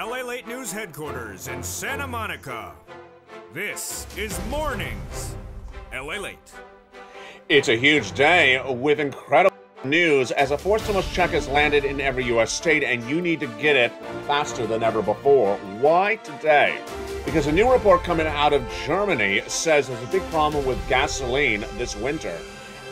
LALATE News Headquarters in Santa Monica. This is Mornings LALATE. It's a huge day with incredible news as a fourth stimulus check has landed in every U.S. state, and you need to get it faster than ever before. Why today? Because a new report coming out of Germany says there's a big problem with gasoline this winter.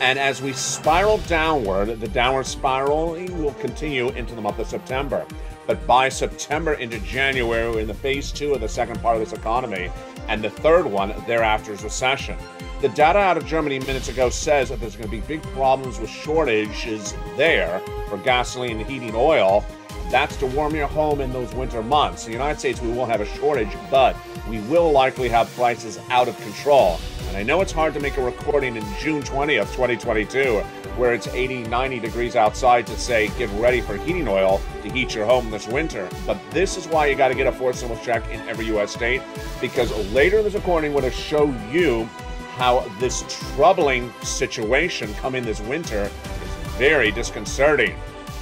And as we spiral downward, the downward spiraling will continue into the month of September. But by September into January, we're in the phase 2 of the second part of this economy, and the third one thereafter is recession. The data out of Germany minutes ago says that there's going to be big problems with shortages there for gasoline and heating oil. That's to warm your home in those winter months. In the United States, we won't have a shortage, but we will likely have prices out of control. And I know it's hard to make a recording in June 20th, 2022, where it's 80, 90 degrees outside to say, get ready for heating oil to heat your home this winter. But this is why you got to get a fourth stimulus check in every U.S. state, because later in this recording, we're going to show you how this troubling situation coming this winter is very disconcerting.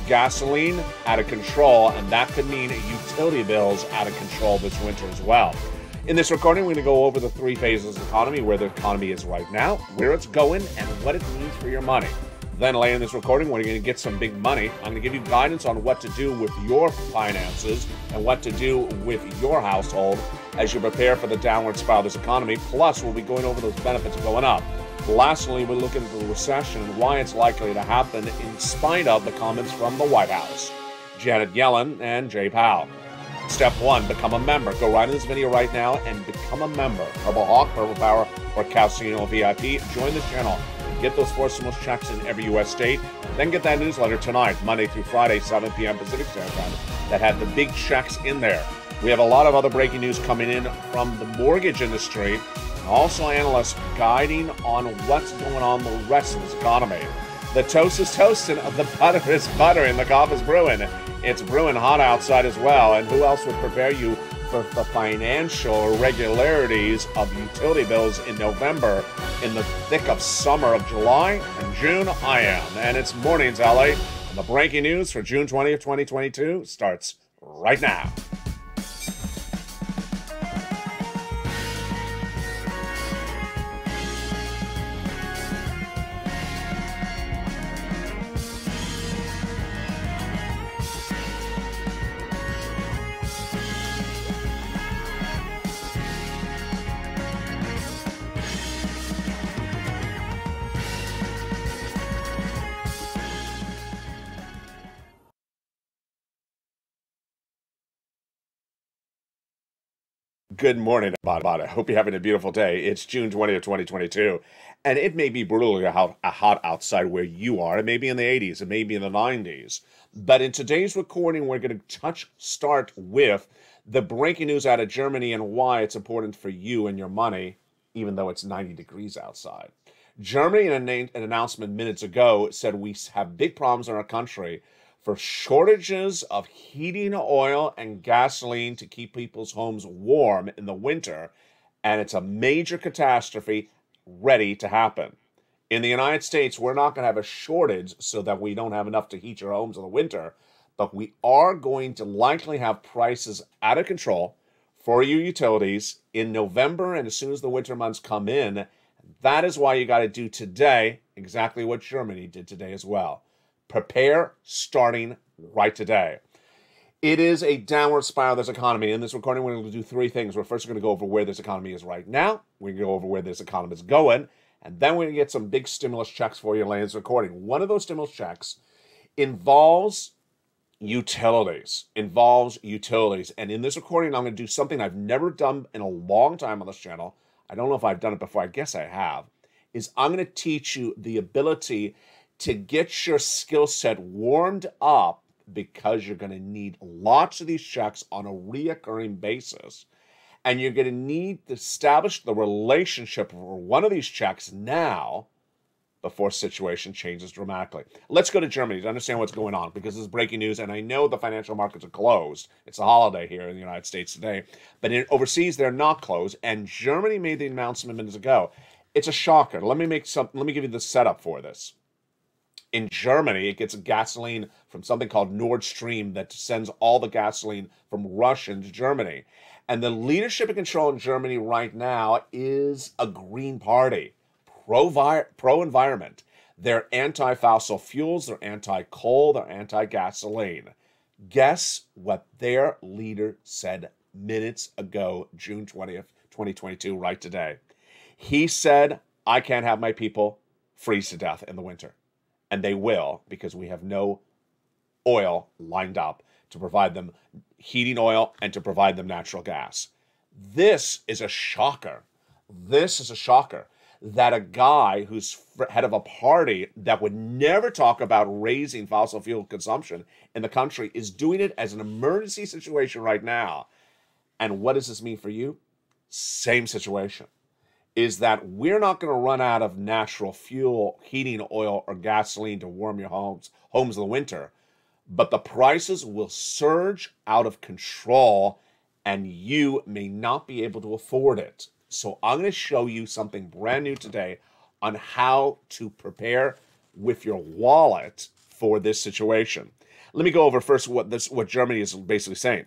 Gasoline out of control, and that could mean utility bills out of control this winter as well. In this recording, we're going to go over the three phases of the economy, where the economy is right now, where it's going, and what it means for your money. Then later in this recording, we're going to get some big money. I'm going to give you guidance on what to do with your finances and what to do with your household as you prepare for the downward spiral of this economy. Plus, we'll be going over those benefits going up. Lastly, we're looking at the recession and why it's likely to happen in spite of the comments from the White House, Janet Yellen and Jay Powell. Step 1, become a member. Go right in this video right now and become a member. Purple Hawk, Purple Power, or Casino VIP. Join this channel. Get those four stimulus checks in every U.S. state. Then get that newsletter tonight, Monday through Friday, 7 p.m. Pacific Standard Time, that had the big checks in there. We have a lot of other breaking news coming in from the mortgage industry, and also analysts guiding on what's going on the rest of this economy. The toast is toasting, the butter is buttering, the coffee is brewing. It's brewing hot outside as well, and who else would prepare you for the financial irregularities of utility bills in November in the thick of summer of July and June? I am. And it's Mornings LA, and the breaking news for June 20th, 2022 starts right now. Good morning, everybody. I hope you're having a beautiful day. It's June 20th, 2022, and it may be brutally hot outside where you are. It may be in the 80s. It may be in the 90s. But in today's recording, we're going to start with the breaking news out of Germany and why it's important for you and your money, even though it's 90 degrees outside. Germany, in an announcement minutes ago, said we have big problems in our country for shortages of heating oil and gasoline to keep people's homes warm in the winter, and it's a major catastrophe ready to happen. In the United States, we're not going to have a shortage so that we don't have enough to heat your homes in the winter, but we are going to likely have prices out of control for your utilities in November, and as soon as the winter months come in. That is why you got to do today exactly what Germany did today as well. Prepare starting right today. It is a downward spiral of this economy. In this recording, we're going to do three things. We're first going to go over where this economy is right now. We're going to go over where this economy is going. And then we're going to get some big stimulus checks for you in this recording. One of those stimulus checks involves utilities. And in this recording, I'm going to do something I've never done in a long time on this channel. I don't know if I've done it before. I guess I have. Is I'm going to teach you the ability to get your skill set warmed up, because you're going to need lots of these checks on a reoccurring basis. And you're going to need to establish the relationship for one of these checks now before situation changes dramatically. Let's go to Germany to understand what's going on, because this is breaking news, and I know the financial markets are closed. It's a holiday here in the United States today. But overseas, they're not closed, and Germany made the announcement minutes ago. It's a shocker. Let me give you the setup for this. In Germany, it gets gasoline from something called Nord Stream that sends all the gasoline from Russia into Germany. And the leadership and control in Germany right now is a Green Party, pro-environment. They're anti-fossil fuels, they're anti-coal, they're anti-gasoline. Guess what their leader said minutes ago, June 20th, 2022, right today? He said, I can't have my people freeze to death in the winter. And they will, because we have no oil lined up to provide them heating oil and to provide them natural gas. This is a shocker. This is a shocker that a guy who's head of a party that would never talk about raising fossil fuel consumption in the country is doing it as an emergency situation right now. And what does this mean for you? Same situation. Is that we're not going to run out of natural fuel, heating oil, or gasoline to warm your homes in the winter, but the prices will surge out of control and you may not be able to afford it. So I'm going to show you something brand new today on how to prepare with your wallet for this situation. Let me go over first what Germany is basically saying.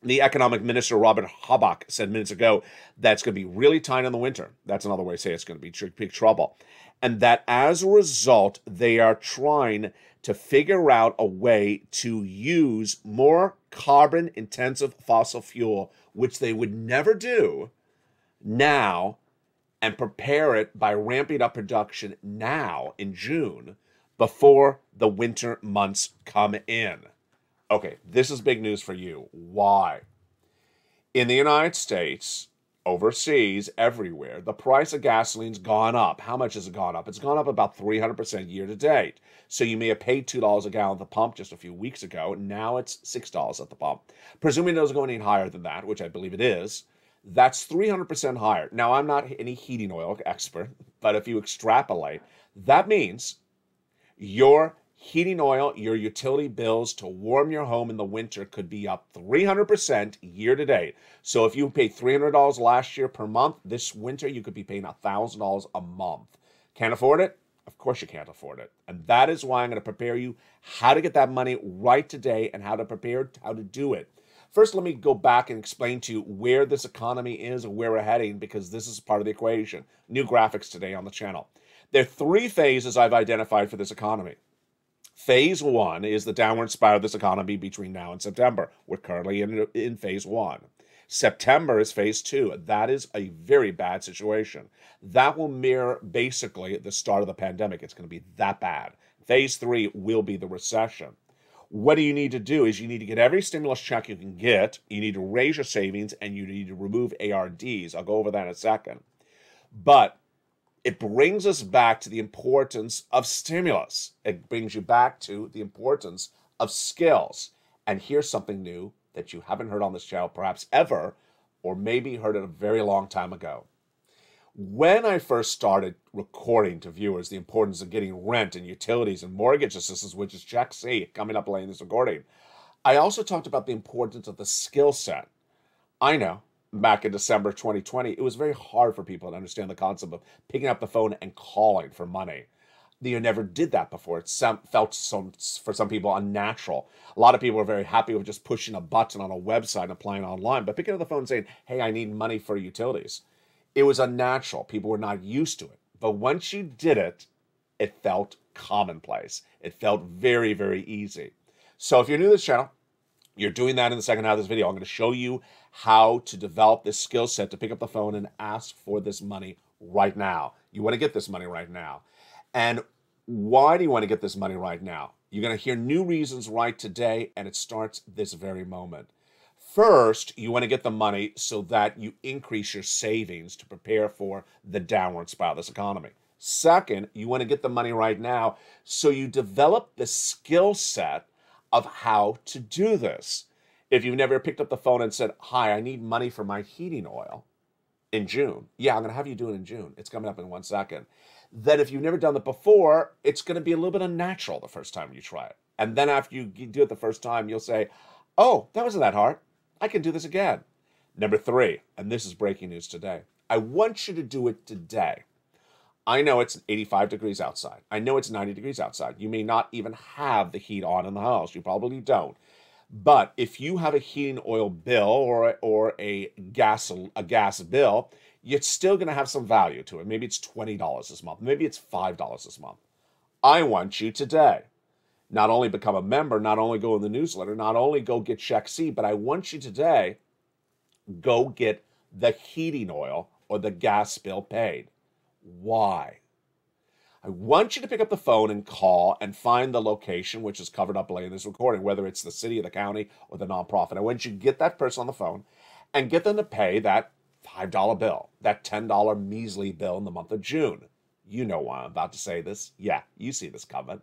The economic minister, Robert Habeck, said minutes ago that it's going to be really tight in the winter. That's another way to say it's going to be big trouble. And that as a result, they are trying to figure out a way to use more carbon-intensive fossil fuel, which they would never do now, and prepare it by ramping up production now in June before the winter months come in. Okay, this is big news for you. Why? In the United States, overseas, everywhere, the price of gasoline's gone up. How much has it gone up? It's gone up about 300% year to date. So you may have paid $2 a gallon at the pump just a few weeks ago. Now it's $6 at the pump. Presuming it doesn't go any higher than that, which I believe it is, that's 300% higher. Now, I'm not any heating oil expert, but if you extrapolate, that means your heating oil, your utility bills to warm your home in the winter could be up 300% year to date. So if you paid $300 last year per month, this winter you could be paying $1,000 a month. Can't afford it? Of course you can't afford it. And that is why I'm going to prepare you how to get that money right today and how to prepare, how to do it. First, let me go back and explain to you where this economy is and where we're heading, because this is part of the equation. New graphics today on the channel. There are three phases I've identified for this economy. Phase one is the downward spiral of this economy between now and September. We're currently in phase one. September is phase two. That is a very bad situation. That will mirror basically the start of the pandemic. It's going to be that bad. Phase three will be the recession. What do you need to do is you need to get every stimulus check you can get. You need to raise your savings and you need to remove ARDs. I'll go over that in a second. But it brings us back to the importance of stimulus. It brings you back to the importance of skills. And here's something new that you haven't heard on this channel perhaps ever, or maybe heard it a very long time ago. When I first started recording to viewers the importance of getting rent and utilities and mortgage assistance, which is Check C, coming up late in this recording, I also talked about the importance of the skill set. I know, back in December 2020, it was very hard for people to understand the concept of picking up the phone and calling for money. You never did that before. It felt for some people unnatural. A lot of people were very happy with just pushing a button on a website and applying online, but picking up the phone and saying, hey, I need money for utilities. It was unnatural. People were not used to it. But once you did it, it felt commonplace. It felt very, very easy. So if you're new to this channel, you're doing that in the second half of this video. I'm going to show you how to develop this skill set to pick up the phone and ask for this money right now. You want to get this money right now. And why do you want to get this money right now? You're going to hear new reasons right today, and it starts this very moment. First, you want to get the money so that you increase your savings to prepare for the downward spiral of this economy. Second, you want to get the money right now so you develop the skill set of how to do this. If you've never picked up the phone and said, hi, I need money for my heating oil in June. Yeah, I'm going to have you do it in June. It's coming up in 1 second. Then if you've never done it before, it's going to be a little bit unnatural the first time you try it. And then after you do it the first time, you'll say, oh, that wasn't that hard. I can do this again. Number three, and this is breaking news today. I want you to do it today. I know it's 85 degrees outside. I know it's 90 degrees outside. You may not even have the heat on in the house. You probably don't. But if you have a heating oil bill or a gas bill, it's still going to have some value to it. Maybe it's $20 this month. Maybe it's $5 this month. I want you today not only become a member, not only go in the newsletter, not only go get Check C, but I want you today go get the heating oil or the gas bill paid. Why? I want you to pick up the phone and call and find the location, which is covered up below in this recording, whether it's the city or the county or the nonprofit. I want you to get that person on the phone and get them to pay that $5 bill, that $10 measly bill in the month of June. You know why I'm about to say this. Yeah, you see this coming.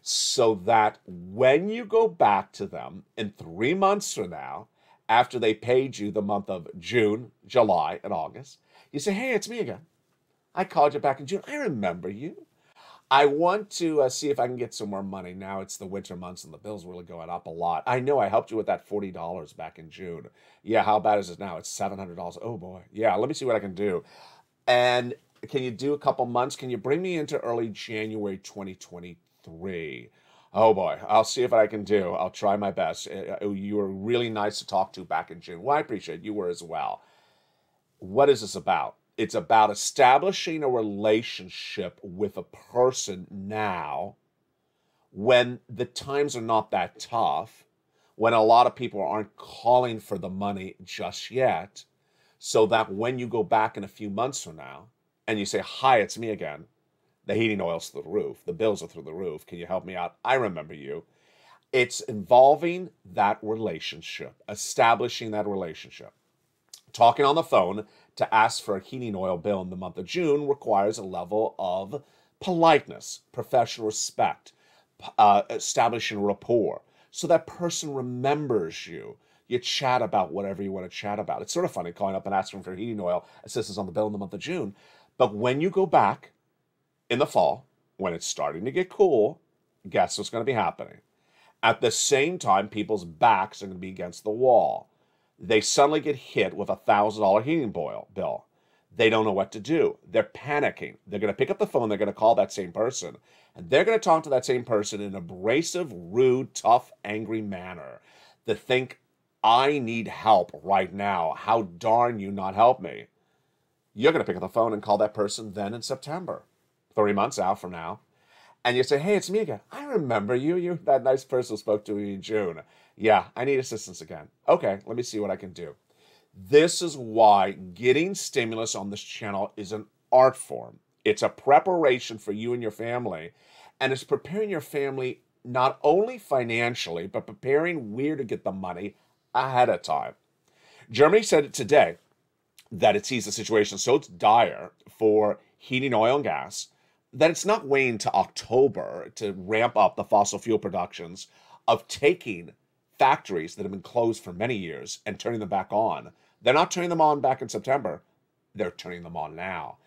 So that when you go back to them in 3 months from now, after they paid you the month of June, July, and August, you say, hey, it's me again. I called you back in June. I remember you. I want to see if I can get some more money. Now it's the winter months and the bill's really going up a lot. I know I helped you with that $40 back in June. Yeah, how bad is it now? It's $700. Oh, boy. Yeah, let me see what I can do. And can you do a couple months? Can you bring me into early January 2023? Oh, boy. I'll see if I can do. I'll try my best. You were really nice to talk to back in June. Well, I appreciate it. You were as well. What is this about? It's about establishing a relationship with a person now when the times are not that tough, when a lot of people aren't calling for the money just yet, so that when you go back in a few months from now and you say, hi, it's me again, the heating oil's through the roof, the bills are through the roof, can you help me out? I remember you. It's involving that relationship, establishing that relationship. Talking on the phone to ask for a heating oil bill in the month of June requires a level of politeness, professional respect, establishing rapport, so that person remembers you. You chat about whatever you want to chat about. It's sort of funny calling up and asking for heating oil assistance on the bill in the month of June. But when you go back in the fall, when it's starting to get cool, guess what's going to be happening? At the same time, people's backs are going to be against the wall. They suddenly get hit with a $1,000 heating bill. They don't know what to do. They're panicking. They're going to pick up the phone. They're going to call that same person. And they're going to talk to that same person in an abrasive, rude, tough, angry manner. That think, I need help right now. How darn you not help me? You're going to pick up the phone and call that person then in September, 3 months out from now. And you say, hey, it's me again. I remember you. You're that nice person who spoke to me in June. Yeah, I need assistance again. Okay, let me see what I can do. This is why getting stimulus on this channel is an art form. It's a preparation for you and your family. And it's preparing your family not only financially, but preparing where to get the money ahead of time. Germany said it today that it sees the situation so dire for heating oil and gas that it's not waiting to October to ramp up the fossil fuel productions of taking factories that have been closed for many years and turning them back on. They're not turning them on back in September. They're turning them on now.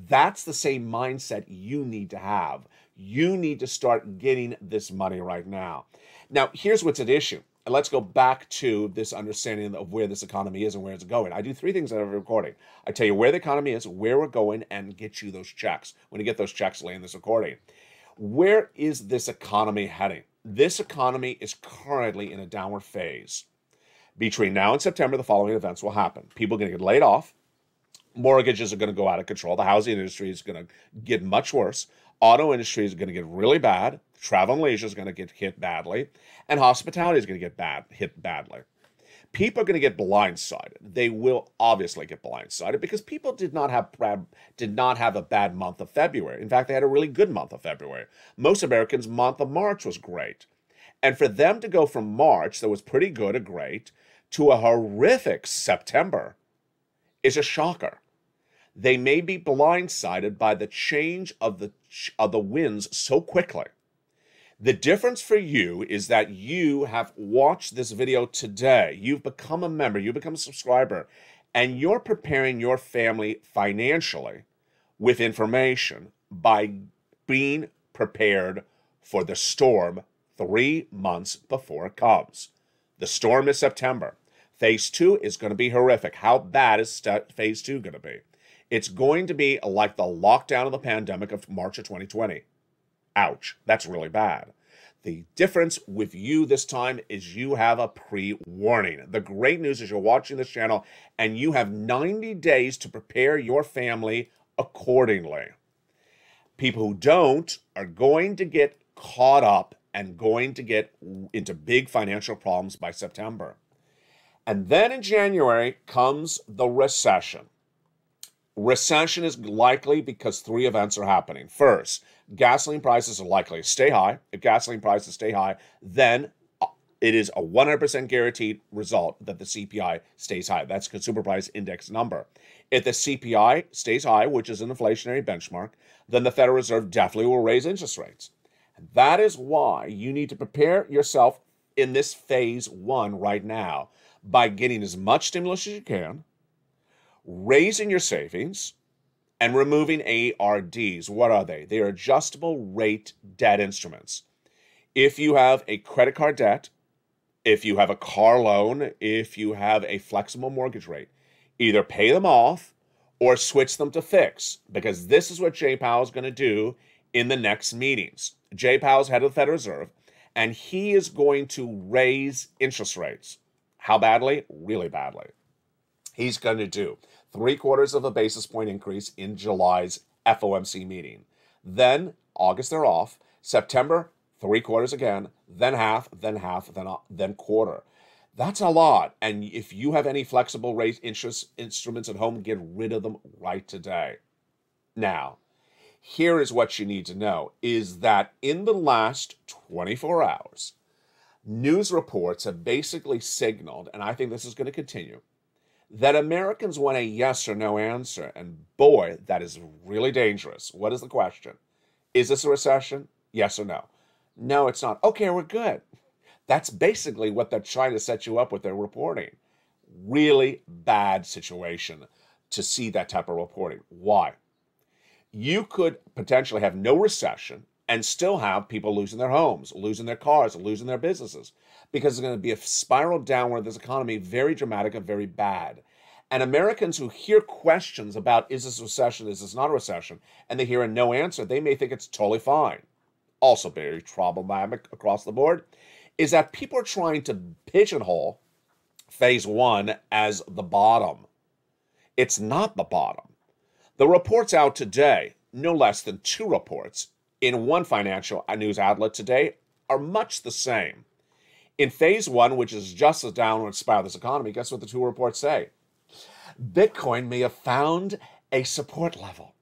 That's the same mindset you need to have. You need to start getting this money right now. Now, here's what's at issue. And let's go back to this understanding of where this economy is and where it's going. I do 3 things in every recording. I tell you where the economy is, where we're going, and get you those checks. When you get those checks, lay in this recording. Where is this economy heading? This economy is currently in a downward phase. Between now and September, the following events will happen. People are going to get laid off. Mortgages are going to go out of control. The housing industry is going to get much worse. Auto industry is going to get really bad. Travel and leisure is going to get hit badly. And hospitality is going to get hit badly. People are going to get blindsided. They will obviously get blindsided because people did not have a bad month of February. In fact, they had a really good month of February. Most Americans' month of March was great. And for them to go from March, that was pretty good or great, to a horrific September is a shocker. They may be blindsided by the change of the winds so quickly. The difference for you is that you have watched this video today. You've become a member, you've become a subscriber, and you're preparing your family financially with information by being prepared for the storm 3 months before it comes. The storm is September. Phase 2 is going to be horrific. How bad is Phase 2 going to be? It's going to be like the lockdown of the pandemic of March of 2020. Ouch, that's really bad. The difference with you this time is you have a pre-warning. The great news is you're watching this channel and you have 90 days to prepare your family accordingly. People who don't are going to get caught up and going to get into big financial problems by September. And then in January comes the recession. Recession is likely because three events are happening. First, gasoline prices are likely to stay high. If gasoline prices stay high, then it is a 100% guaranteed result that the CPI stays high. That's Consumer Price Index number. If the CPI stays high, which is an inflationary benchmark, then the Federal Reserve definitely will raise interest rates. And that is why you need to prepare yourself in this phase one right now by getting as much stimulus as you can, raising your savings, and removing ARDs. What are they? They are adjustable rate debt instruments. If you have a credit card debt, if you have a car loan, if you have a flexible mortgage rate, either pay them off or switch them to fixed, because this is what Jay Powell is going to do in the next meetings. Jay Powell is head of the Federal Reserve, and he is going to raise interest rates. How badly? Really badly. He's going to do 3/4 of a basis point increase in July's FOMC meeting. Then August they're off. September 3/4 again. Then half. Then quarter. That's a lot. And if you have any flexible rate interest instruments at home, get rid of them right today. Now, here is what you need to know: is that in the last 24 hours, news reports have basically signaled, and I think this is going to continue, that Americans want a yes or no answer. And boy, that is really dangerous. What is the question? Is this a recession? Yes or no? No, it's not. Okay, we're good. That's basically what they're trying to set you up with their reporting. Really bad situation to see that type of reporting. Why? You could potentially have no recession and still have people losing their homes, losing their cars, losing their businesses, because it's going to be a spiral downward of this economy, very dramatic and very bad. And Americans who hear questions about, is this a recession, is this not a recession, and they hear a no answer, they may think it's totally fine. Also very problematic across the board is that people are trying to pigeonhole phase one as the bottom. It's not the bottom. The reports out today, no less than 2 reports in one financial news outlet today, are much the same. In phase one, which is just a downward spiral of this economy, guess what the 2 reports say? Bitcoin may have found a support level.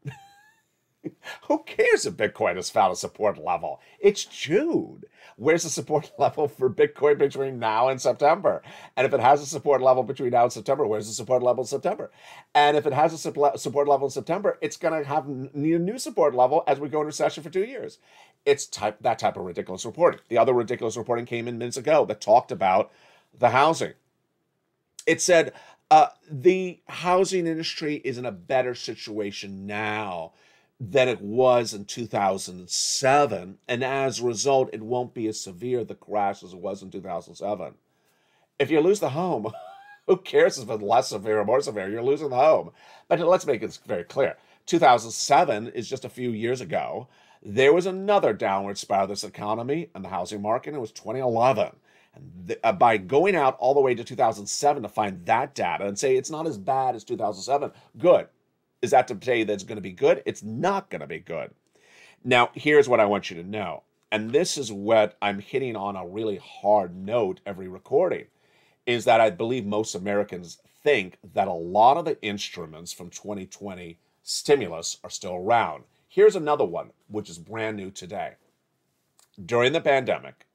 Who cares if Bitcoin has found a support level? It's June. Where's the support level for Bitcoin between now and September? And if it has a support level between now and September, where's the support level in September? And if it has a support level in September, it's going to have a new support level as we go into recession for 2 years. It's that type of ridiculous reporting. The other ridiculous reporting came in minutes ago that talked about the housing. It said the housing industry is in a better situation now than it was in 2007, and as a result, it won't be as severe the crash as it was in 2007. If you lose the home, who cares if it's less severe or more severe? You're losing the home. But let's make it very clear. 2007 is just a few years ago. There was another downward spiral of this economy and the housing market. It was 2011. And by going out all the way to 2007 to find that data and say it's not as bad as 2007, good. Is that to say that it's going to be good? It's not going to be good. Now, here's what I want you to know. And this is what I'm hitting on a really hard note every recording, is that I believe most Americans think that a lot of the instruments from 2020 stimulus are still around. Here's another one, which is brand new today. During the pandemic,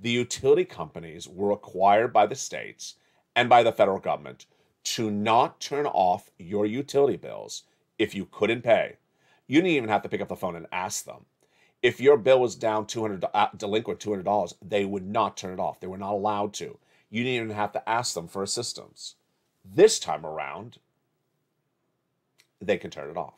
the utility companies were required by the states and by the federal government to not turn off your utility bills if you couldn't pay. You didn't even have to pick up the phone and ask them. If your bill was down delinquent $200, they would not turn it off. They were not allowed to. You didn't even have to ask them for assistance. This time around, they can turn it off.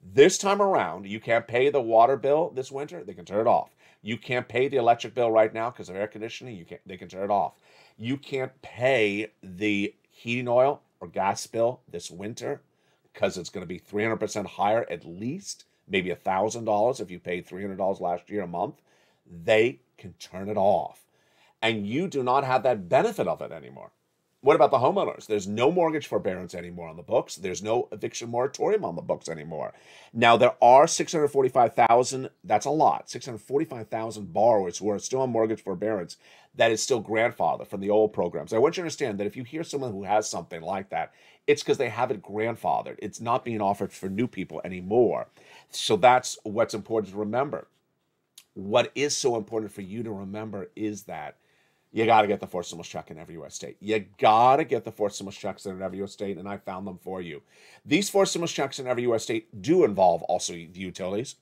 This time around, you can't pay the water bill this winter, they can turn it off. You can't pay the electric bill right now because of air conditioning, they can turn it off. You can't pay the heating oil or gas bill this winter because it's going to be 300% higher at least, maybe $1,000 if you paid $300 last year a month, they can turn it off. And you do not have that benefit of it anymore. What about the homeowners? There's no mortgage forbearance anymore on the books. There's no eviction moratorium on the books anymore. Now, there are 645,000, that's a lot, 645,000 borrowers who are still on mortgage forbearance that is still grandfathered from the old programs. I want you to understand that if you hear someone who has something like that, it's because they have it grandfathered. It's not being offered for new people anymore. So that's what's important to remember. What is so important for you to remember is that you got to get the forced stimulus check in every U.S. state. You got to get the forced stimulus checks in every U.S. state, and I found them for you. These forced stimulus checks in every U.S. state do involve also the utilities,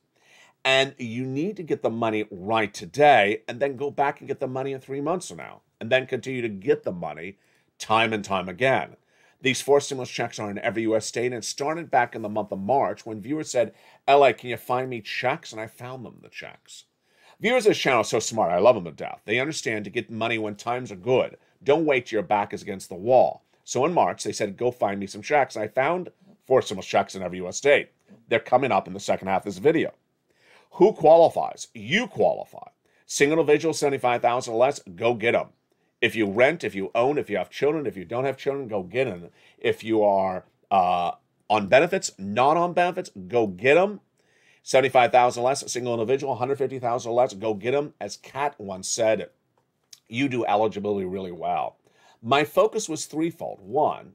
and you need to get the money right today and then go back and get the money in 3 months from now, and then continue to get the money time and time again. These forced stimulus checks are in every U.S. state, and it started back in the month of March when viewers said, LA, can you find me checks? And I found them, the checks. Viewers of this channel are so smart. I love them to death. They understand to get money when times are good. Don't wait till your back is against the wall. So in March, they said, go find me some checks. And I found forced stimulus checks in every U.S. state. They're coming up in the second half of this video. Who qualifies? You qualify. Single individual, 75,000 or less, go get them. If you rent, if you own, if you have children, if you don't have children, go get them. If you are on benefits, not on benefits, go get them. 75,000 or less, a single individual, 150,000 or less, go get them. As Kat once said, you do eligibility really well. My focus was threefold. One,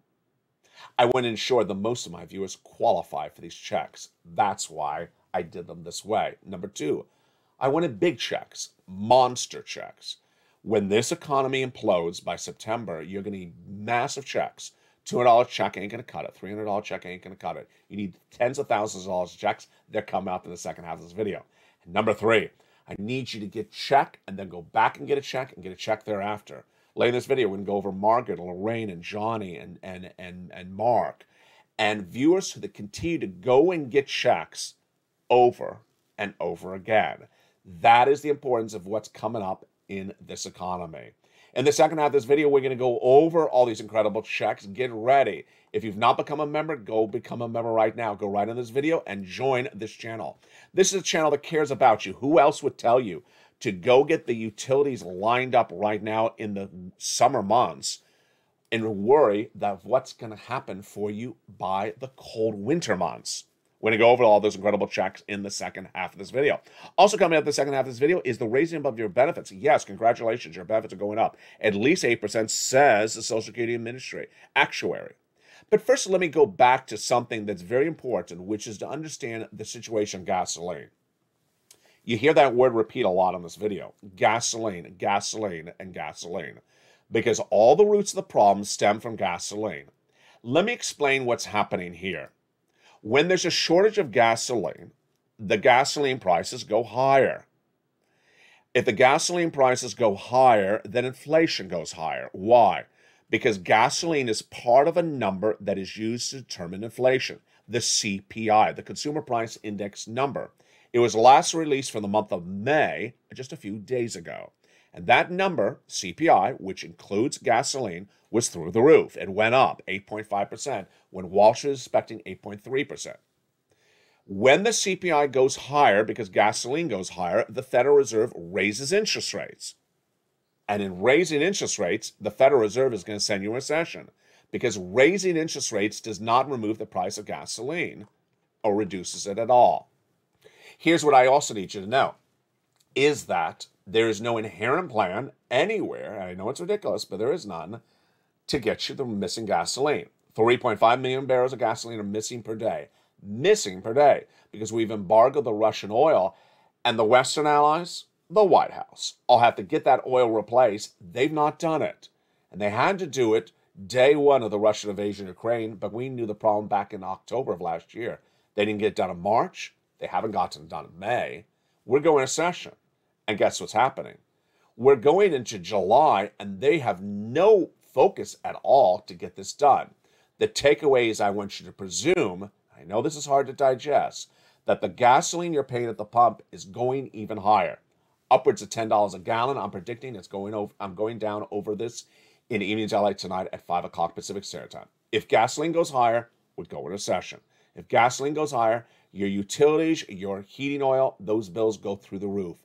I want to ensure that most of my viewers qualify for these checks. That's why I did them this way. Number two, I wanted big checks, monster checks. When this economy implodes by September, you're going to need massive checks. $200 check ain't going to cut it. $300 check ain't going to cut it. You need tens of thousands of dollars of checks. They're coming out in the second half of this video. And number three, I need you to get check and then go back and get a check thereafter. Later in this video, we're going to go over Margaret, Lorraine, and Johnny, and Mark, and viewers that continue to go and get checks over and over again. That is the importance of what's coming up in this economy. In the second half of this video, we're going to go over all these incredible checks. Get ready. If you've not become a member, go become a member right now. Go right in this video and join this channel. This is a channel that cares about you. Who else would tell you to go get the utilities lined up right now in the summer months and worry that what's going to happen for you by the cold winter months? We're going to go over all those incredible checks in the second half of this video. Also coming up in the second half of this video is the raising above your benefits. Yes, congratulations, your benefits are going up. At least 8% says the Social Security actuary. But first, let me go back to something that's very important, which is to understand the situation of gasoline. You hear that word repeat a lot on this video. Gasoline, gasoline, and gasoline. Because all the roots of the problem stem from gasoline. Let me explain what's happening here. When there's a shortage of gasoline, the gasoline prices go higher. If the gasoline prices go higher, then inflation goes higher. Why? Because gasoline is part of a number that is used to determine inflation, the CPI, the Consumer Price Index number. It was last released for the month of May, just a few days ago. And that number, CPI, which includes gasoline, was through the roof. It went up 8.5% when Wall Street was expecting 8.3%. When the CPI goes higher, because gasoline goes higher, the Federal Reserve raises interest rates. And in raising interest rates, the Federal Reserve is going to send you a recession, because raising interest rates does not remove the price of gasoline or reduces it at all. Here's what I also need you to know, is that there is no inherent plan anywhere, I know it's ridiculous, but there is none, to get you the missing gasoline. 3.5 million barrels of gasoline are missing per day. Missing per day, because we've embargoed the Russian oil, and the Western allies, the White House, all have to get that oil replaced. They've not done it. And they had to do it day one of the Russian invasion of Ukraine, but we knew the problem back in October of last year. They didn't get it done in March. They haven't gotten it done in May. We're going to session. And guess what's happening? We're going into July, and they have no focus at all to get this done. The takeaway is I want you to presume, I know this is hard to digest, that the gasoline you're paying at the pump is going even higher. Upwards of $10 a gallon. I'm predicting it's going over. I'm going down over this in Evenings LA tonight at 5 o'clock Pacific Standard Time. If gasoline goes higher, we'd go into session. If gasoline goes higher, your utilities, your heating oil, those bills go through the roof.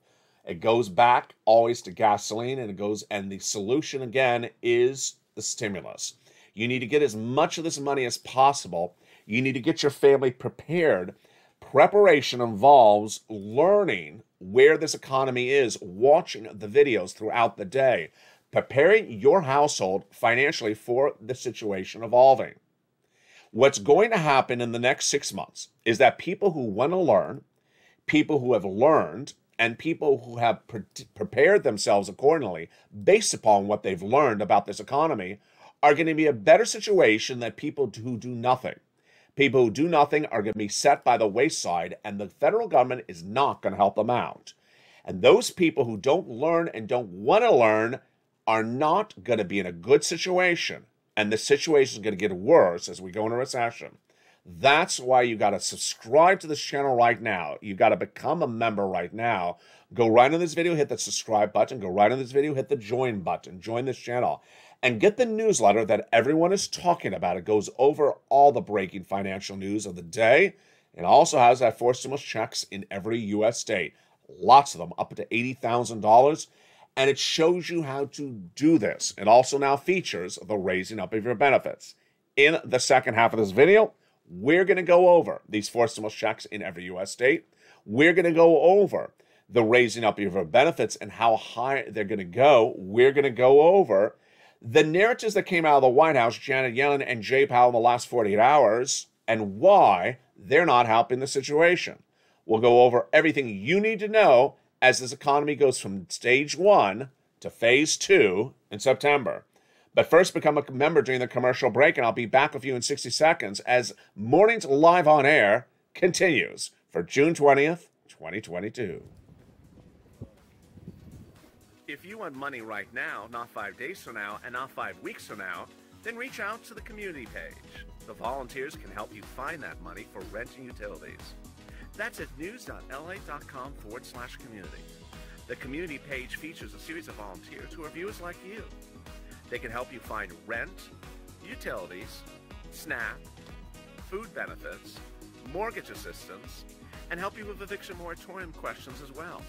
It goes back always to gasoline, and the solution again is the stimulus. You need to get as much of this money as possible. You need to get your family prepared. Preparation involves learning where this economy is, watching the videos throughout the day, preparing your household financially for the situation evolving. What's going to happen in the next 6 months is that people who want to learn, people who have learned, and people who have prepared themselves accordingly based upon what they've learned about this economy are going to be a better situation than people who do nothing. People who do nothing are going to be set by the wayside, and the federal government is not going to help them out. And those people who don't learn and don't want to learn are not going to be in a good situation. And the situation is going to get worse as we go into recession. That's why you got to subscribe to this channel right now. You got to become a member right now. Go right in this video, hit the subscribe button. Go right in this video, hit the join button. Join this channel. And get the newsletter that everyone is talking about. It goes over all the breaking financial news of the day. It also has that 4 stimulus checks in every U.S. state. Lots of them, up to $80,000. And it shows you how to do this. It also now features the raising up of your benefits. In the second half of this video, we're going to go over these 4 stimulus checks in every U.S. state. We're going to go over the raising up of your benefits and how high they're going to go. We're going to go over the narratives that came out of the White House, Janet Yellen and Jay Powell in the last 48 hours, and why they're not helping the situation. We'll go over everything you need to know as this economy goes from stage 1 to phase 2 in September. But first, become a member during the commercial break, and I'll be back with you in 60 seconds as Mornings Live on Air continues for June 20th, 2022. If you want money right now, not 5 days from now, and not 5 weeks from now, then reach out to the community page. The volunteers can help you find that money for rent and utilities. That's at news.la.com/community. The community page features a series of volunteers who are viewers like you. They can help you find rent, utilities, SNAP, food benefits, mortgage assistance, and help you with eviction moratorium questions as well.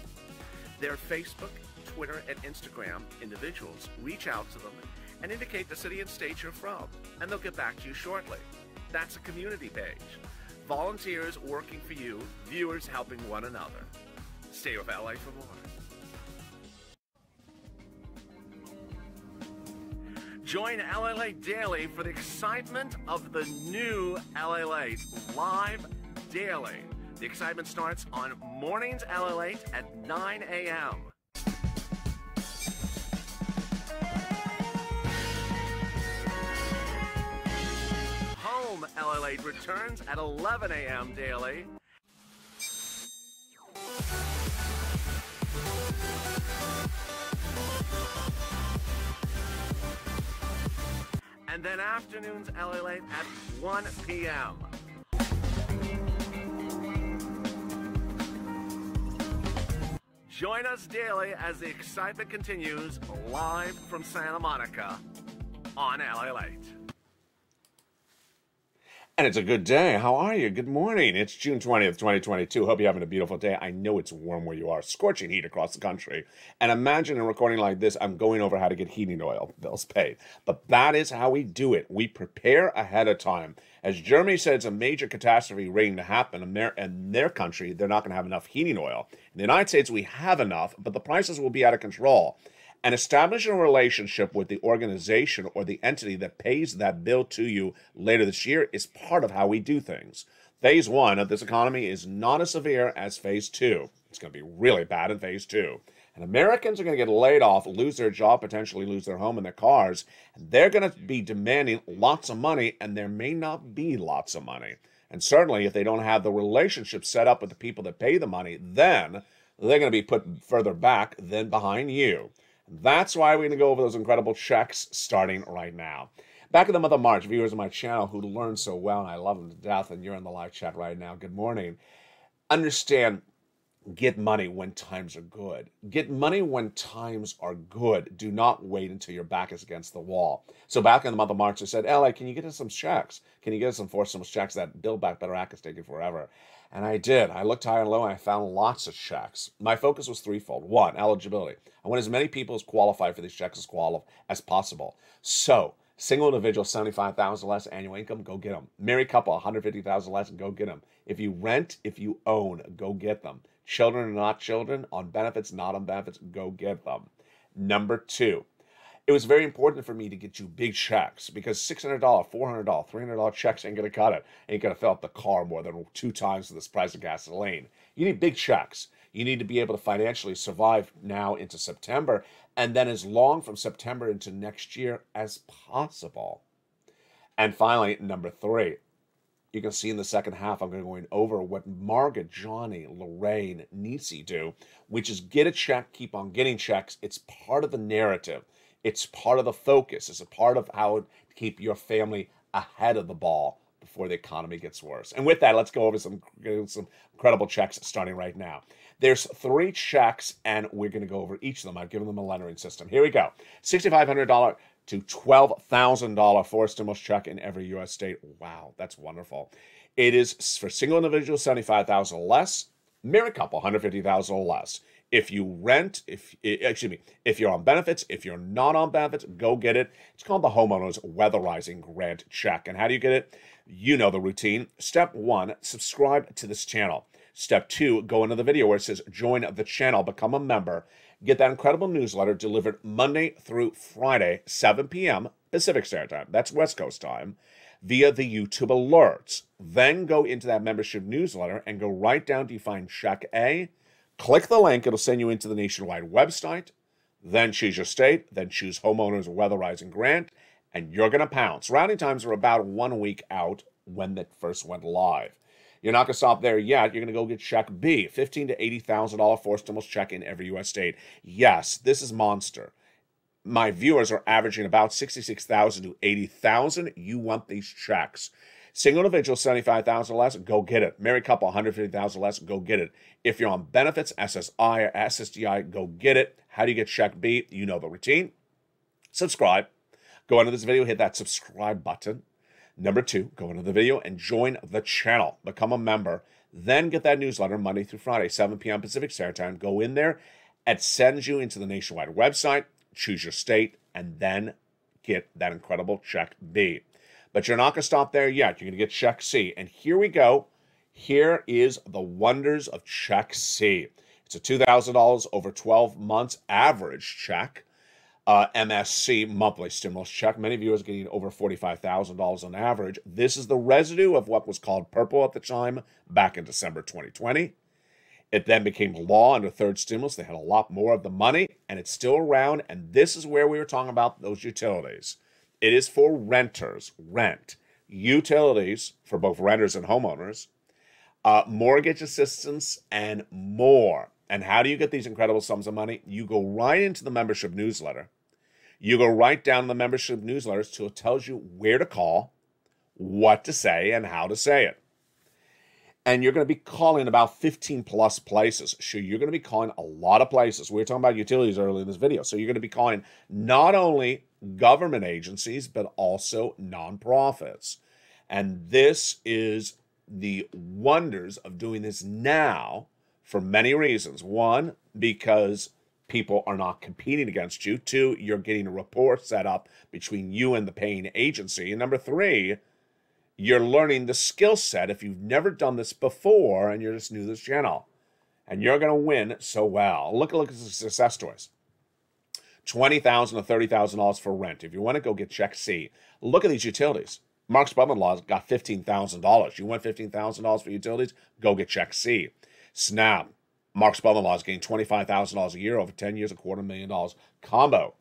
Their Facebook, Twitter, and Instagram individuals reach out to them and indicate the city and state you're from, and they'll get back to you shortly. That's a community page. Volunteers working for you, viewers helping one another. Stay with LA for more. Join LALATE Daily for the excitement of the new LALATE live daily. The excitement starts on Mornings LALATE at 9 a.m. Home LALATE returns at 11 a.m. daily. And then afternoons LALATE at 1 p.m. Join us daily as the excitement continues live from Santa Monica on LALATE. And it's a good day. How are you? Good morning. It's June 20th, 2022. Hope you're having a beautiful day. I know it's warm where you are. Scorching heat across the country. And imagine a recording like this, I'm going over how to get heating oil bills paid. But that is how we do it. We prepare ahead of time. As Germany said, it's a major catastrophe waiting to happen. In their country, they're not going to have enough heating oil. In the United States, we have enough, but the prices will be out of control. And establishing a relationship with the organization or the entity that pays that bill to you later this year is part of how we do things. Phase 1 of this economy is not as severe as phase 2. It's going to be really bad in phase 2. And Americans are going to get laid off, lose their job, potentially lose their home and their cars. And they're going to be demanding lots of money, and there may not be lots of money. And certainly if they don't have the relationship set up with the people that pay the money, then they're going to be put further back than behind you. That's why we're going to go over those incredible checks starting right now. Back in the month of March, viewers of my channel who learn so well, and I love them to death, and you're in the live chat right now. Good morning. Understand, Get money when times are good. Get money when times are good. Do not wait until your back is against the wall. So back in the month of March, I said, LA, can you get us some checks? Can you get us some forced stimulus checks? That Build Back Better Act is taking forever. And I did. I looked high and low and I found lots of checks. My focus was threefold. One, eligibility. I want as many people as qualify for these checks as possible. So, single individual, 75,000 less annual income, go get them. Married couple, 150,000 less, go get them. If you rent, if you own, go get them. Children or not children, on benefits, not on benefits, go get them. Number two, it was very important for me to get you big checks because $600, $400, $300 checks ain't going to cut it. Ain't going to fill up the car more than 2 times the price of gasoline. You need big checks. You need to be able to financially survive now into September and then as long from September into next year as possible. And finally, number three, you can see in the second half, I'm going to go over what Margaret, Johnny, Lorraine, Nisi do, which is get a check, keep on getting checks. It's part of the narrative. It's part of the focus. It's a part of how to keep your family ahead of the ball before the economy gets worse. And with that, let's go over some incredible checks starting right now. There's 3 checks, and we're going to go over each of them. I've given them a lettering system. Here we go. $6,500 to $12,000 forced stimulus check in every U.S. state. Wow, that's wonderful. It is for single individuals, $75,000 or less. Married couple, $150,000 or less. If you rent, if you're on benefits, if you're not on benefits, go get it. It's called the Homeowners Weatherizing Grant Check. And how do you get it? You know the routine. Step 1, subscribe to this channel. Step 2, go into the video where it says join the channel, become a member. Get that incredible newsletter delivered Monday through Friday, 7 p.m. Pacific Standard Time. That's West Coast time, via the YouTube alerts. Then go into that membership newsletter and go right down to you find Check A. Click the link. It'll send you into the nationwide website. Then choose your state. Then choose Homeowners Weatherizing Grant. And you're going to pounce. Rounding times are about 1 week out when that first went live. You're not going to stop there yet. You're going to go get Check B, $15,000 to $80,000 forced stimulus check in every U.S. state. Yes, this is monster. My viewers are averaging about $66,000 to $80,000. You want these checks. Single individual, $75,000 less, go get it. Married couple, $150,000 less, go get it. If you're on benefits, SSI or SSDI, go get it. How do you get Check B? You know the routine. Subscribe. Go into this video, hit that subscribe button. Number 2, go into the video and join the channel. Become a member. Then get that newsletter Monday through Friday, 7 p.m. Pacific Standard Time. Go in there. It sends you into the nationwide website. Choose your state. And then get that incredible Check B. But you're not going to stop there yet. You're going to get Check C. And here we go. Here is the wonders of Check C. It's a $2,000 over 12 months average check. MSC, monthly stimulus check. Many viewers getting over $45,000 on average. This is the residue of what was called purple at the time back in December 2020. It then became law under third stimulus. They had a lot more of the money, and it's still around. And this is where we were talking about those utilities. It is for renters, rent. Utilities for both renters and homeowners. Mortgage assistance, and more. And how do you get these incredible sums of money? You go right into the membership newsletter. You go right down the membership newsletters till it tells you where to call, what to say, and how to say it. And you're going to be calling about 15 plus places. Sure, you're going to be calling a lot of places. We were talking about utilities earlier in this video. So you're going to be calling not only government agencies, but also nonprofits. And this is the wonders of doing this now for many reasons. 1, because people are not competing against you. 2, you're getting a rapport set up between you and the paying agency. And number 3, you're learning the skill set if you've never done this before and you're just new to this channel. And you're going to win so well. Look at the success stories. $20,000 to $30,000 for rent. If you want to go get Check C, look at these utilities. Mark's brother-in-law got $15,000. You want $15,000 for utilities? Go get Check C. Snap. Mark's brother-in-law is getting $25,000 a year over 10 years, $250,000 combo.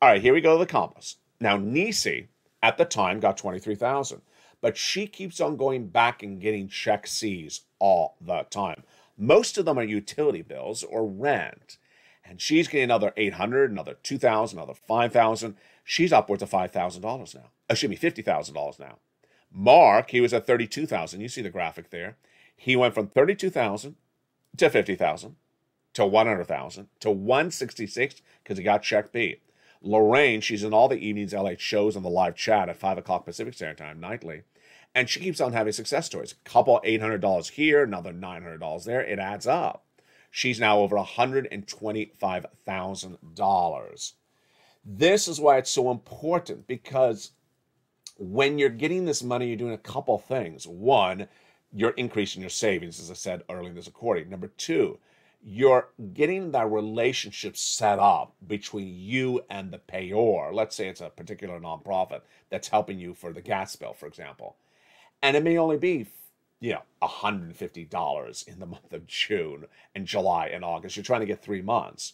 All right, here we go to the combos. Now, Nisi, at the time, got $23,000. But she keeps on going back and getting Check C's all the time. Most of them are utility bills or rent. And she's getting another $800, another $2,000, another $5,000. She's upwards of $5,000 now. Excuse me, $50,000 now. Mark, he was at $32,000. You see the graphic there. He went from $32,000 to 50,000 to 100,000 to 166 because he got check B. Lorraine, she's in all the evenings LA shows on the live chat at 5 o'clock Pacific Standard Time nightly. And she keeps on having success stories. A couple $800 here, another $900 there. It adds up. She's now over $125,000. This is why it's so important, because when you're getting this money, you're doing a couple things. One, you're increasing your savings, as I said earlier in this recording. Number two, you're getting that relationship set up between you and the payor. Let's say it's a particular nonprofit that's helping you for the gas bill, for example. And it may only be, $150 in the month of June and July and August. You're trying to get 3 months.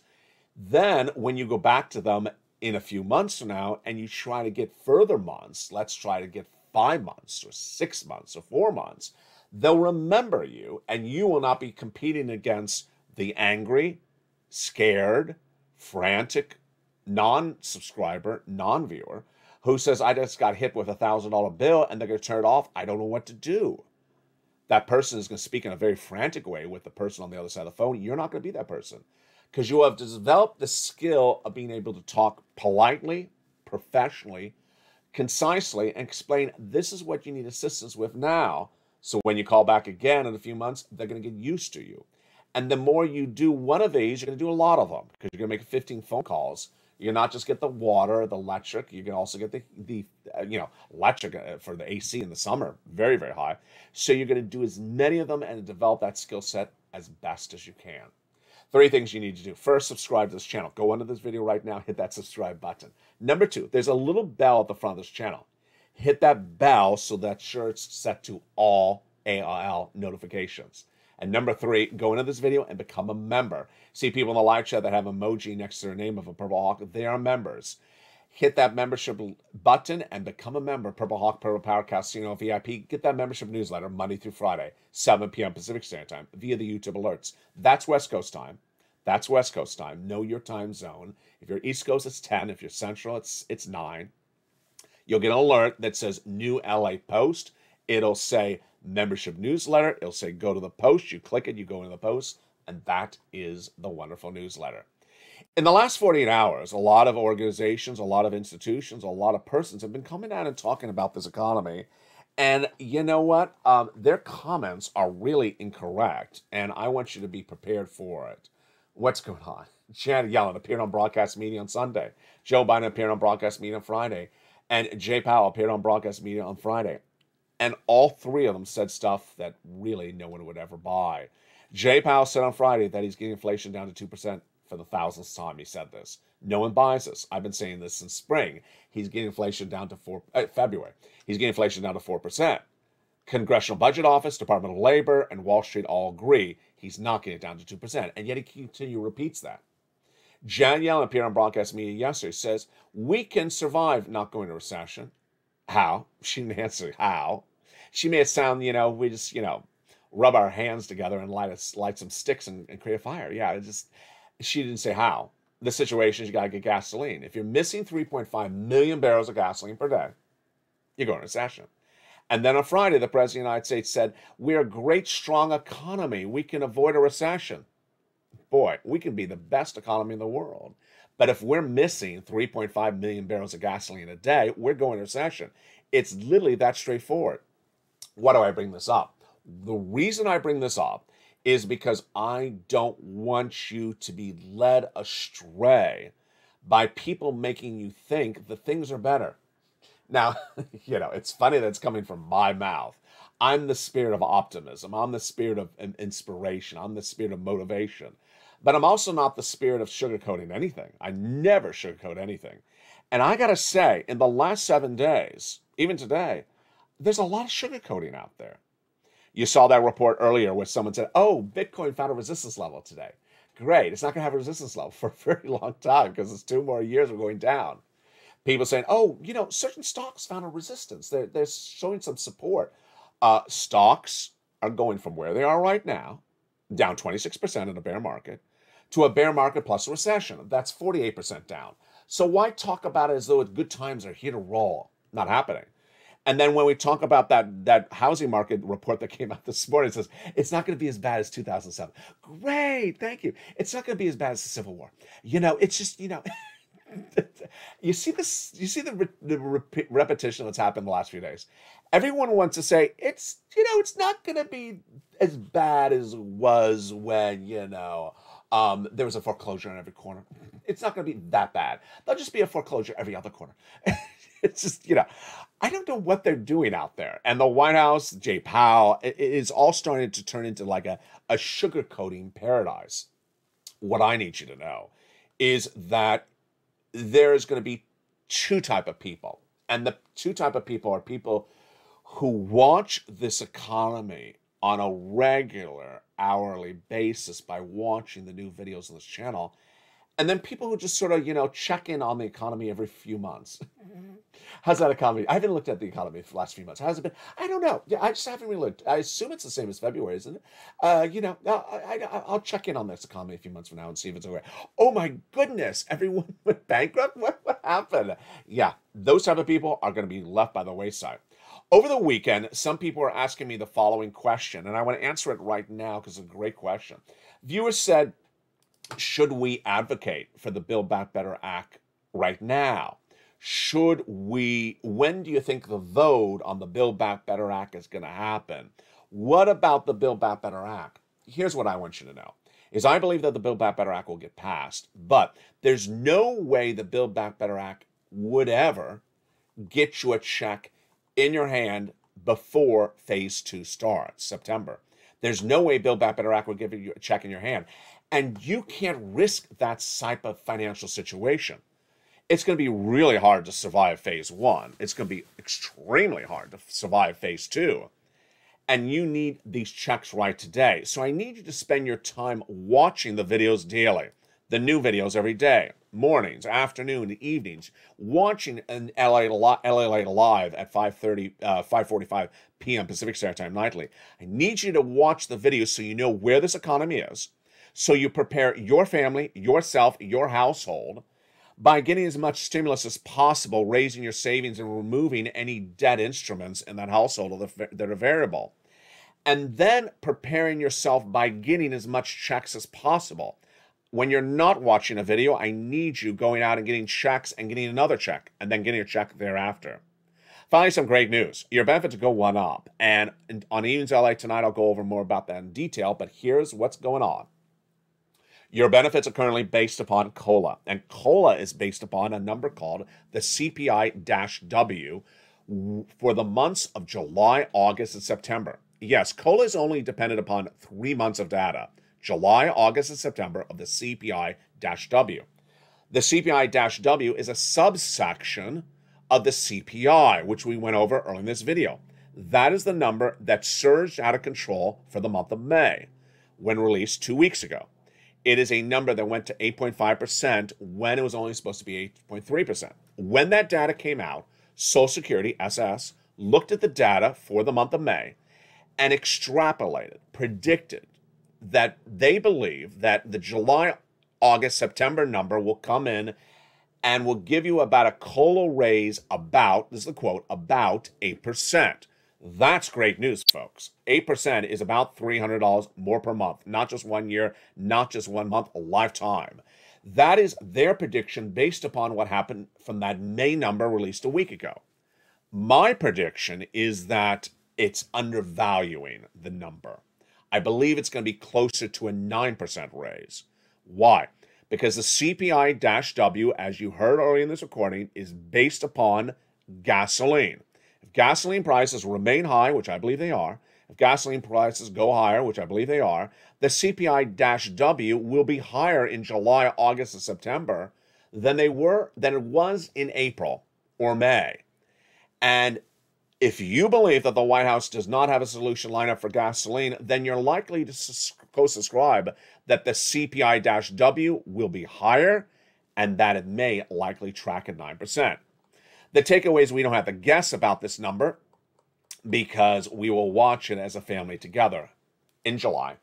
Then when you go back to them in a few months from now and you try to get further months, let's try to get 5 months or 6 months or 4 months, they'll remember you, and you will not be competing against the angry, scared, frantic, non-subscriber, non-viewer who says, I just got hit with a $1,000 bill and they're going to turn it off. I don't know what to do. That person is going to speak in a very frantic way with the person on the other side of the phone. You're not going to be that person because you have developed the skill of being able to talk politely, professionally, concisely, and explain this is what you need assistance with now. So when you call back again in a few months, they're going to get used to you. And the more you do one of these, you're going to do a lot of them because you're going to make 15 phone calls. You not just get the water, the electric, you can also get the electric for the AC in the summer, very, very high. So you're going to do as many of them and develop that skill set as best as you can. 3 things you need to do. First, subscribe to this channel. Go under this video right now, hit that subscribe button. Number 2, there's a little bell at the front of this channel. Hit that bell so that sure it's set to all ALL notifications. And number 3, go into this video and become a member. See people in the live chat that have emoji next to their name of a Purple Hawk. They are members. Hit that membership button and become a member. Purple Hawk, Purple Power Casino VIP. Get that membership newsletter Monday through Friday, 7 p.m. Pacific Standard Time via the YouTube alerts. That's West Coast time. That's West Coast time. Know your time zone. If you're East Coast, it's 10. If you're Central, it's 9. You'll get an alert that says new LA post. It'll say membership newsletter. It'll say go to the post. You click it, you go into the post, and that is the wonderful newsletter. In the last 48 hours, a lot of organizations, a lot of institutions, a lot of persons have been coming out and talking about this economy. And you know what? Their comments are really incorrect, and I want you to be prepared for it. What's going on? Janet Yellen appeared on broadcast media on Sunday. Joe Biden appeared on broadcast media on Friday. And Jay Powell appeared on broadcast media on Friday. And all 3 of them said stuff that really no one would ever buy. Jay Powell said on Friday that he's getting inflation down to 2% for the 1,000th time he said this. No one buys this. I've been saying this since spring. He's getting inflation down to February. He's getting inflation down to 4%. Congressional Budget Office, Department of Labor, and Wall Street all agree he's not getting it down to 2%. And yet he continually repeats that. Janet Yellen appeared on broadcast media yesterday, says, we can survive not going to recession. How? She didn't answer how. She made it sound, we just, rub our hands together and light some sticks and create a fire. Yeah, she didn't say how. The situation is you got to get gasoline. If you're missing 3.5 million barrels of gasoline per day, you're going to recession. And then on Friday, the President of the United States said, we're a great, strong economy. We can avoid a recession. Boy, we can be the best economy in the world. But if we're missing 3.5 million barrels of gasoline a day, we're going to recession. It's literally that straightforward. Why do I bring this up? The reason I bring this up is because I don't want you to be led astray by people making you think that things are better. Now, it's funny that it's coming from my mouth. I'm the spirit of optimism. I'm the spirit of inspiration. I'm the spirit of motivation. But I'm also not the spirit of sugarcoating anything. I never sugarcoat anything. And I got to say, in the last 7 days, even today, there's a lot of sugarcoating out there. You saw that report earlier where someone said, oh, Bitcoin found a resistance level today. Great. It's not going to have a resistance level for a very long time because it's 2 more years of going down. People saying, oh, certain stocks found a resistance. They're showing some support. Stocks are going from where they are right now, down 26% in a bear market, to a bear market plus a recession. That's 48% down. So why talk about it as though good times are here to roll? Not happening. And then when we talk about that housing market report that came out this morning, it says it's not going to be as bad as 2007. Great, thank you. It's not going to be as bad as the Civil War. It's just, you see this, you see the repetition that's happened the last few days. Everyone wants to say it's not going to be as bad as it was when, there was a foreclosure on every corner. It's not going to be that bad. There'll just be a foreclosure every other corner. It's just, I don't know what they're doing out there. And the White House, Jay Powell, it is all starting to turn into like a sugarcoating paradise. What I need you to know is that there is going to be two type of people. And the two type of people are people who watch this economy on a regular hourly basis by watching the new videos on this channel. And then people who just sort of, check in on the economy every few months. How's that economy? I haven't looked at the economy for the last few months. How's it been? I don't know. Yeah, I just haven't really looked. I assume it's the same as February, isn't it? I'll check in on this economy a few months from now and see if it's okay. Oh my goodness, everyone went bankrupt? What happened? Yeah, those type of people are going to be left by the wayside. Over the weekend, some people are asking me the following question, and I want to answer it right now because it's a great question. Viewers said, should we advocate for the Build Back Better Act right now? When do you think the vote on the Build Back Better Act is going to happen? What about the Build Back Better Act? Here's what I want you to know, is I believe that the Build Back Better Act will get passed, but there's no way the Build Back Better Act would ever get you a check in your hand before phase 2 starts, September. There's no way Build Back Better Act will give you a check in your hand. And you can't risk that type of financial situation. It's going to be really hard to survive phase 1. It's going to be extremely hard to survive phase 2. And you need these checks right today. So I need you to spend your time watching the videos daily, the new videos every day, mornings, afternoon, evenings, watching an LALATE live at 5:45 p.m. Pacific Standard Time nightly. I need you to watch the videos so you know where this economy is, so you prepare your family, yourself, your household by getting as much stimulus as possible, raising your savings and removing any debt instruments in that household that are variable. And then preparing yourself by getting as much checks as possible. When you're not watching a video, I need you going out and getting checks and getting another check and then getting a check thereafter. Finally, some great news. Your benefits go one up. And on Evenings LA tonight, I'll go over more about that in detail, but here's what's going on. Your benefits are currently based upon COLA, and COLA is based upon a number called the CPI-W for the months of July, August, and September. Yes, COLA is only dependent upon 3 months of data, July, August, and September of the CPI-W. The CPI-W is a subsection of the CPI, which we went over earlier in this video. That is the number that surged out of control for the month of May, when released 2 weeks ago. It is a number that went to 8.5% when it was only supposed to be 8.3%. When that data came out, Social Security, SS, looked at the data for the month of May and extrapolated, predicted that they believe that the July, August, September number will come in and will give you about a COLA raise about, this is the quote, about 8%. That's great news, folks. 8% is about $300 more per month, not just 1 year, not just 1 month, a lifetime. That is their prediction based upon what happened from that May number released a week ago. My prediction is that it's undervaluing the number. I believe it's going to be closer to a 9% raise. Why? Because the CPI-W, as you heard earlier in this recording, is based upon gasoline. If gasoline prices remain high, which I believe they are, if gasoline prices go higher, which I believe they are, the CPI-W will be higher in July, August, and September than it was in April or May. And if you believe that the White House does not have a solution lined up for gasoline, then you're likely to co-subscribe that the CPI-W will be higher and that it may likely track at 9%. The takeaway is we don't have to guess about this number because we will watch it as a family together in July,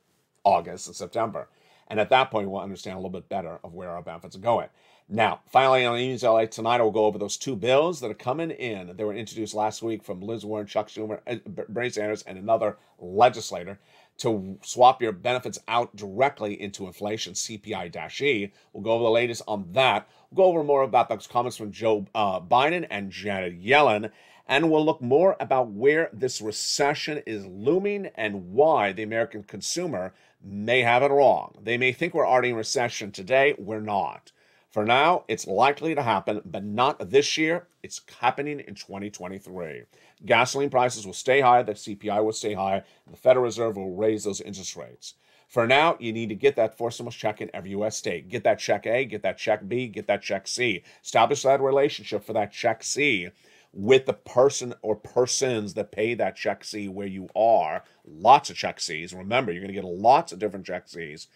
August, and September. And at that point, we'll understand a little bit better of where our benefits are going. Now, finally, on Evenings LA tonight, we'll go over those two bills that are coming in. They were introduced last week from Liz Warren, Chuck Schumer, Bernie Sanders, and another legislator to swap your benefits out directly into inflation, CPI-E. We'll go over the latest on that. We'll go over more about those comments from Joe Biden and Janet Yellen. And we'll look more about where this recession is looming and why the American consumer may have it wrong. They may think we're already in recession today. We're not. For now, it's likely to happen, but not this year. It's happening in 2023. Gasoline prices will stay high, the CPI will stay high, and the Federal Reserve will raise those interest rates. For now, you need to get that fourth stimulus check in every U.S. state. Get that check A, get that check B, get that check C. Establish that relationship for that check C with the person or persons that pay that check C where you are. Lots of check Cs. Remember, you're going to get lots of different check Cs.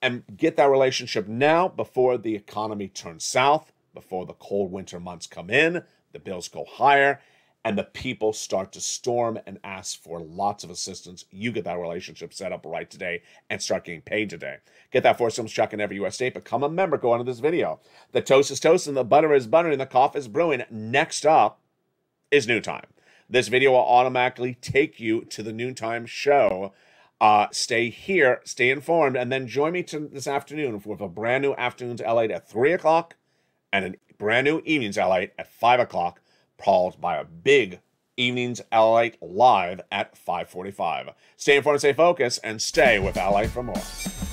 And get that relationship now before the economy turns south, before the cold winter months come in, the bills go higher, and the people start to storm and ask for lots of assistance. You get that relationship set up right today and start getting paid today. Get that fourth stimulus check in every U.S. state. Become a member. Go on to this video. The toast is toasting, the butter is buttering, the coffee is brewing. Next up is Noontime. This video will automatically take you to the Noontime show. Stay here, stay informed, and then join me this afternoon with a brand new Afternoons LATE at 3 o'clock and a brand new Evenings LATE at 5 o'clock, followed by a big Evenings LATE live at 5:45. Stay informed, stay focused, and stay with LA for more.